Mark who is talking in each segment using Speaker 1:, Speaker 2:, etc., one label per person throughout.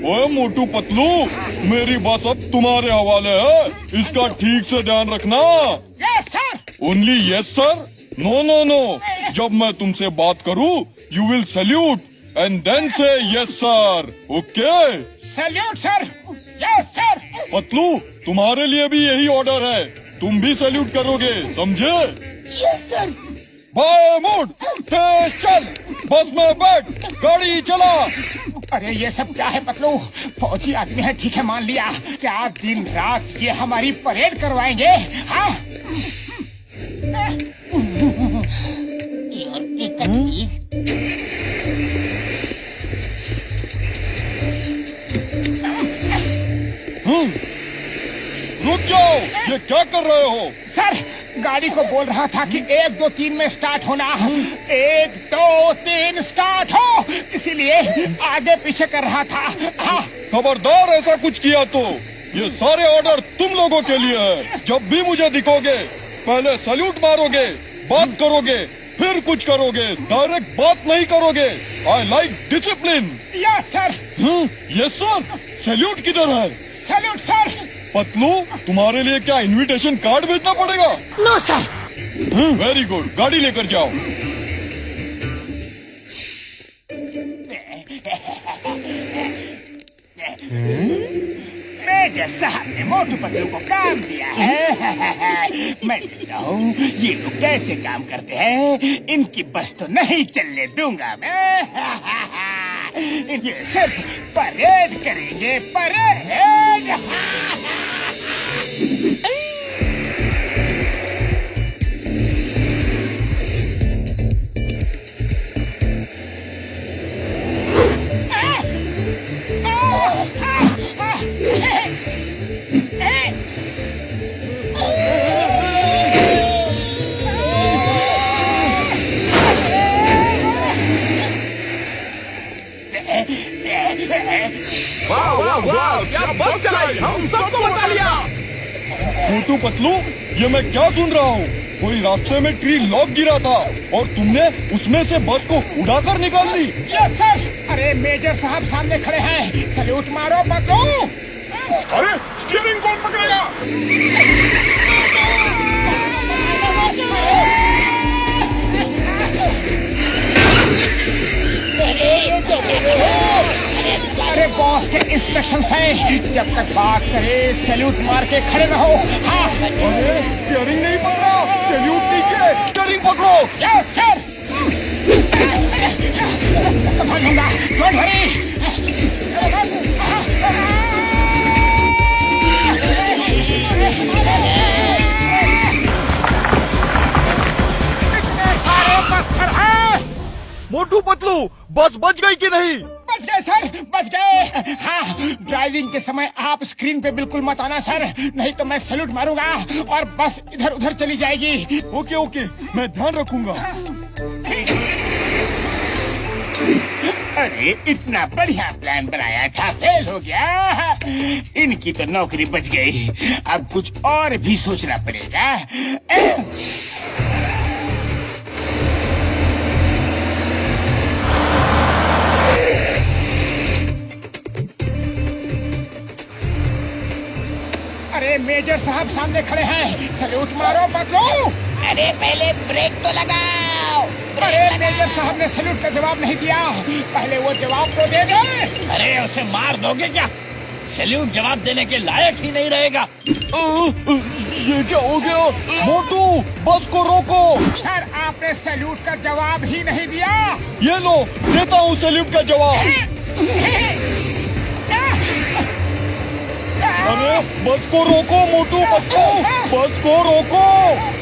Speaker 1: ओए मोटू पतलू, मेरी बस अब तुम्हारे हवाले है, इसका ठीक से ध्यान रखना।
Speaker 2: Yes sir.
Speaker 1: Only yes sir, no no no. जब मैं तुमसे बात करूँ, you will salute and then say yes sir, okay?
Speaker 2: Salute sir. Yes sir.
Speaker 1: Patlu, तुम्हारे लिए भी यही ऑर्डर है, तुम भी सैल्यूट करोगे, समझे?
Speaker 3: Yes sir.
Speaker 1: बाय मूड, तेज चल, बस में बैठ, गाड़ी चला।
Speaker 2: अरे ये सब क्या है पतलू? फौजी आदमी है, ठीक है मान लिया। क्या दिन रात ये हमारी परेड करवाएंगे? हाँ?
Speaker 3: Your ticket please.
Speaker 1: रुक जाओ, ये क्या कर रहे हो?
Speaker 2: सर, गाड़ी को बोल रहा था कि 1 2 3 में स्टार्ट होना। 1 2 3 स्टार्ट हो, इसीलिए आगे पीछे कर रहा था। हाँ।
Speaker 1: खबरदार ऐसा कुछ किया तो ये सारे ऑर्डर तुम लोगों के लिए है। जब भी मुझे दिखोगे, पहले सैल्यूट मारोगे, बात करोगे, फिर कुछ करोगे, डायरेक्ट बात नहीं करोगे। I like discipline.
Speaker 2: Yes sir.
Speaker 1: Yes sir. Salute किधर है?
Speaker 2: Salute sir.
Speaker 1: पतलू, तुम्हारे लिए क्या इनविटेशन कार्ड भेजना पड़ेगा?
Speaker 3: No sir.
Speaker 1: वेरी गुड, गाड़ी लेकर जाओ।
Speaker 2: मेजर साहब ने मोटू पतलू को काम दिया है। मैं देखता हूँ ये लोग कैसे काम करते हैं। इनकी बस तो नहीं चलने दूंगा मैं। ये सिर्फ परेड करेंगे, परेड।
Speaker 4: वाह वाह वाह, क्या बस चलाई, हम सबको बचा लिया।
Speaker 1: मोटू पतलू, ये मैं क्या सुन रहा हूँ? कोई रास्ते में ट्री लॉक गिरा था और तुमने उसमें से बस को उड़ाकर निकाल ली।
Speaker 2: Yes sir. अरे मेजर साहब सामने खड़े हैं, सैल्यूट मारो पतलू।
Speaker 4: अरे स्टीयरिंग कौन पकड़ेगा?
Speaker 2: अरे बॉस के इंस्ट्रक्शन है, जब तक बात करे सैल्यूट मार के खड़े रहो। हाँ।
Speaker 1: अरे स्टीयरिंग नहीं पकड़ा, सैल्यूट नीचे, स्टीयरिंग पकड़ो।
Speaker 2: Yes sir. संभाल लूंगा, डोंट वरी।
Speaker 1: मोटू पतलू, बस बच गई कि नहीं?
Speaker 2: बच गए सर, बच गए। हाँ, ड्राइविंग के समय आप स्क्रीन पे बिल्कुल मत आना सर, नहीं तो मैं सैल्यूट मारूंगा और बस इधर उधर चली जाएगी।
Speaker 1: ओके ओके, मैं ध्यान रखूंगा।
Speaker 2: अरे इतना बढ़िया प्लान बनाया था, फेल हो गया। इनकी तो नौकरी बच गई, अब कुछ और भी सोचना पड़ेगा। अरे मेजर साहब सामने खड़े हैं, सैल्यूट मारो पतलू।
Speaker 3: अरे पहले ब्रेक तो लगाओ।
Speaker 2: अरे मेजर साहब ने सैल्यूट का जवाब नहीं दिया, पहले वो जवाब तो दे दे।
Speaker 5: अरे उसे मार दोगे क्या? सैल्यूट जवाब देने के लायक ही नहीं रहेगा।
Speaker 1: ये क्या हो गया? मोटू, बस को रोको।
Speaker 2: सर, आपने सैल्यूट का जवाब ही नहीं दिया।
Speaker 1: ये लो, देता हूँ सैल्यूट का जवाब। अरे बस को रोको मोटू पतलू, बस को रोको।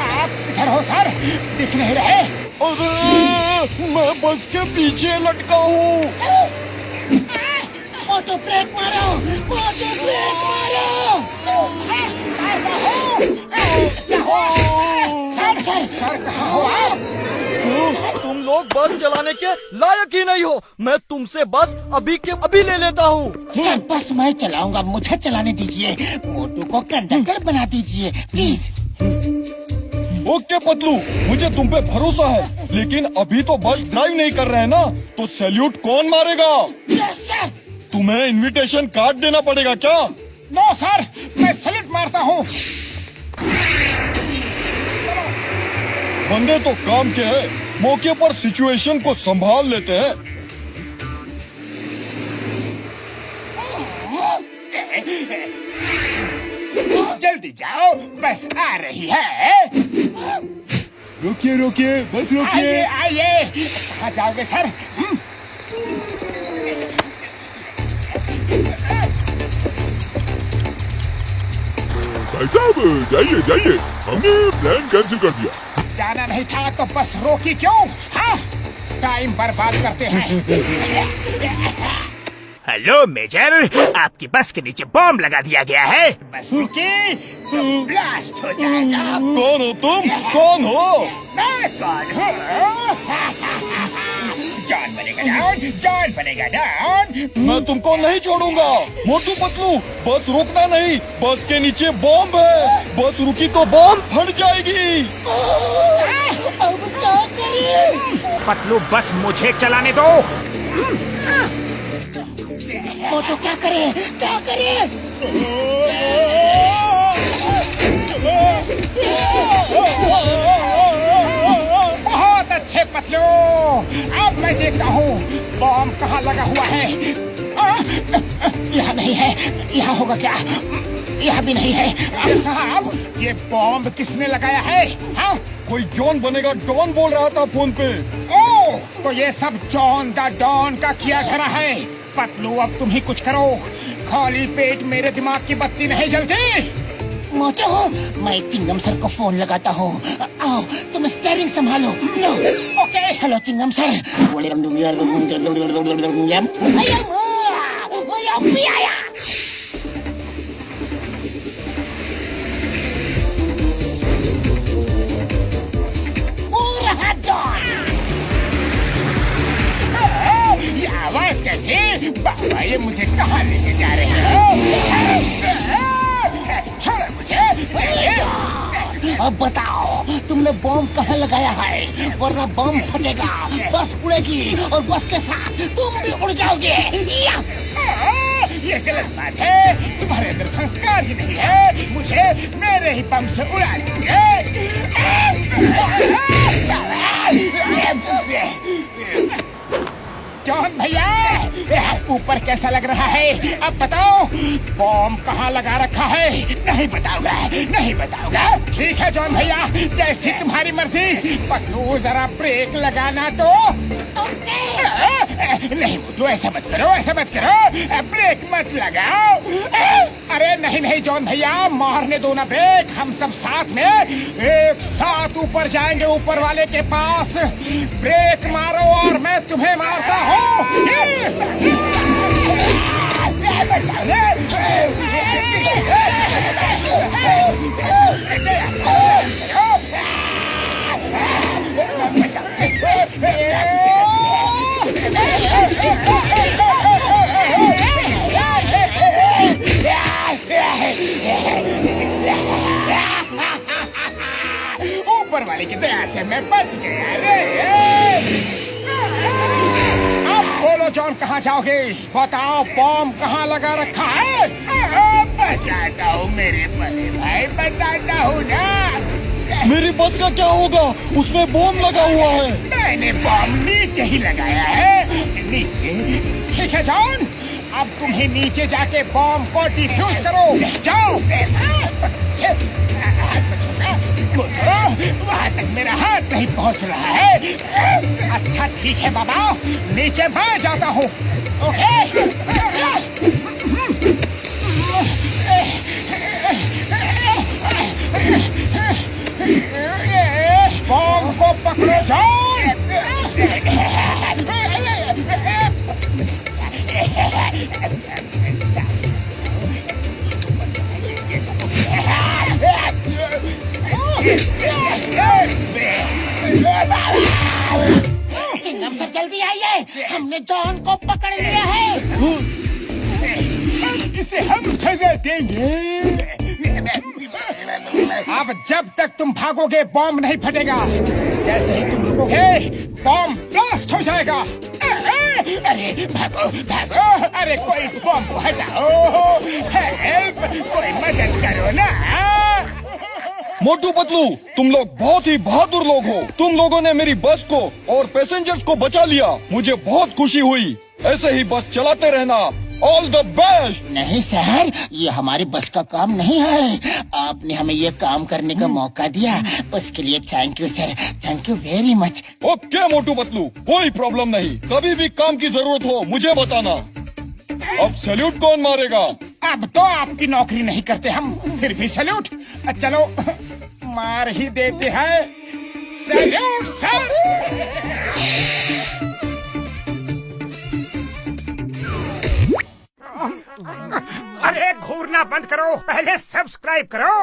Speaker 2: आप इधर हो सर, दिख नहीं रहे।
Speaker 1: अरे मैं बस के पीछे लटका हूँ।
Speaker 3: मोटू ब्रेक मारो, मोटू ब्रेक मारो।
Speaker 2: सर कहाँ हो आप?
Speaker 1: तुम लोग बस चलाने के लायक ही नहीं हो। मैं तुमसे बस अभी के अभी ले लेता हूँ।
Speaker 3: सर बस मैं चलाऊंगा, मुझे चलाने दीजिए। मोटू को कंडक्टर बना दीजिए प्लीज।
Speaker 1: ओके पतलू, मुझे तुम पे भरोसा है, लेकिन अभी तो बस ड्राइव नहीं कर रहे हैं ना, तो सैल्यूट कौन मारेगा?
Speaker 3: Yes sir.
Speaker 1: तुम्हें इनविटेशन कार्ड देना पड़ेगा क्या?
Speaker 2: नो सर, मैं सैल्यूट मारता हूँ।
Speaker 1: बंदे तो काम के हैं, मौके पर सिचुएशन को संभाल लेते हैं।
Speaker 2: जल्दी जाओ, बस आ रही है।
Speaker 1: रुकिए रुकिए, बस
Speaker 2: आइए आइए। कहाँ जाओगे सर?
Speaker 6: भाई साहब जाइए जाइए, हमने प्लान कैंसिल कर दिया।
Speaker 2: जाना नहीं था तो बस रोकी क्यों? हाँ, टाइम बर्बाद करते हैं। हेलो मेजर, आपकी बस के नीचे बॉम्ब लगा दिया गया है। बस रुकी तो ब्लास्ट हो जाएगा।
Speaker 1: कौन हो तुम? कौन हो?
Speaker 2: मैं कौन हूँ? जॉन बनेगा डॉन, जॉन बनेगा डॉन।
Speaker 1: मैं तुमको नहीं छोड़ूंगा। मोटू पतलू, बस रुकना नहीं, बस के नीचे बॉम्ब है। बस रुकी तो बॉम्ब फट जाएगी।
Speaker 3: अब क्या करें?
Speaker 2: पतलू बस मुझे चलाने दो।
Speaker 3: मोटू क्या करे, क्या करे?
Speaker 2: बहुत अच्छे पतलू, अब मैं देखता हूँ बॉम्ब कहाँ लगा हुआ है। यहाँ नहीं है, यहाँ होगा क्या? यहाँ भी नहीं है। अब साहब, ये बॉम्ब किसने लगाया है? हाँ?
Speaker 1: कोई जॉन बनेगा डॉन बोल रहा था फोन पे।
Speaker 2: ओह, तो ये सब जॉन द डॉन का किया धरा है। पतलू अब तुम ही कुछ करो, खाली पेट मेरे दिमाग की बत्ती नहीं जलती।
Speaker 3: मोटू, मैं चिंगम सर को फोन लगाता हूँ। आओ, तुम स्टीयरिंग संभालो। लो।
Speaker 2: ओके।
Speaker 3: Hello Chingam sir.
Speaker 2: ये आवाज कैसे? बाबा, ये मुझे कहाँ लेके जा रहे हो? छोड़ो मुझे।
Speaker 3: अब बताओ, तुमने बॉम्ब कहाँ लगाया है? वरना बॉम्ब फटेगा, बस उड़ेगी और बस के साथ तुम भी उड़ जाओगे। या!
Speaker 2: ये गलत बात है। तुम्हारे अंदर संस्कार ही नहीं है। मुझे मेरे ही बम से उड़ा देंगे। जॉन भैया, ऊपर कैसा लग रहा है? अब बताओ, बॉम्ब कहाँ लगा रखा है? नहीं बताऊंगा, नहीं बताऊंगा। ठीक है जॉन भैया, जैसी तुम्हारी मर्जी। पतलू जरा ब्रेक लगाना तो। नहीं मोटू, ऐसा मत करो, ऐसा मत करो। ब्रेक मत लगाओ। अरे नहीं नहीं जॉन भैया, मारने दो ना ब्रेक। हम सब साथ में एक साथ ऊपर जाएंगे, ऊपर वाले के पास। ब्रेक मारो और मैं तुम्हें मारता हूँ। ऊपर वाले की दया से मैं बच गया रे। अब बोलो जॉन, कहाँ जाओगे? बताओ, बॉम्ब कहाँ लगा रखा है? बताता हूँ मेरे बड़े भाई, बताता हूँ ना।
Speaker 1: मेरी बस का क्या होगा? उसमें बॉम्ब लगा हुआ है।
Speaker 2: मैंने बॉम्ब नीचे ही लगाया है। नीचे? ठीक है जॉन, अब तुम्हें नीचे जाके बॉम्ब को डिफ्यूज करो। जाओ। वहाँ तक मेरा हाथ नहीं पहुँच रहा है। अच्छा ठीक है बाबा, नीचे मैं जाता हूँ। ओके। बॉम्ब को पकड़ो जॉन।
Speaker 3: चिंगम सर जल्दी आइए, हमने जॉन को पकड़ लिया है।
Speaker 2: इसे हम सजा देंगे। अब जब तक तुम भागोगे बॉम्ब नहीं फटेगा। जैसे ही तुम रुकोगे बॉम्ब ब्लास्ट हो जाएगा। अरे भागो भागो, अरे कोई इस बम को हटाओ, हेल्प, कोई मदद करो ना।
Speaker 1: मोटू पतलू, तुम लोग बहुत ही बहादुर लोग हो। तुम लोगों ने मेरी बस को और पैसेंजर्स को बचा लिया, मुझे बहुत खुशी हुई। ऐसे ही बस चलाते रहना। All the best.
Speaker 3: नहीं सर, ये हमारी बस का काम नहीं है। आपने हमें ये काम करने का मौका दिया, उसके लिए thank you sir, thank you very much.
Speaker 1: Okay Motu Patlu, कोई प्रॉब्लम नहीं। कभी भी काम की जरूरत हो मुझे बताना। अब सैल्यूट कौन मारेगा?
Speaker 2: अब तो आपकी नौकरी नहीं करते हम, फिर भी सैल्यूट। चलो मार ही देते हैं। Salute sir. अरे घूरना बंद करो, पहले सब्सक्राइब करो।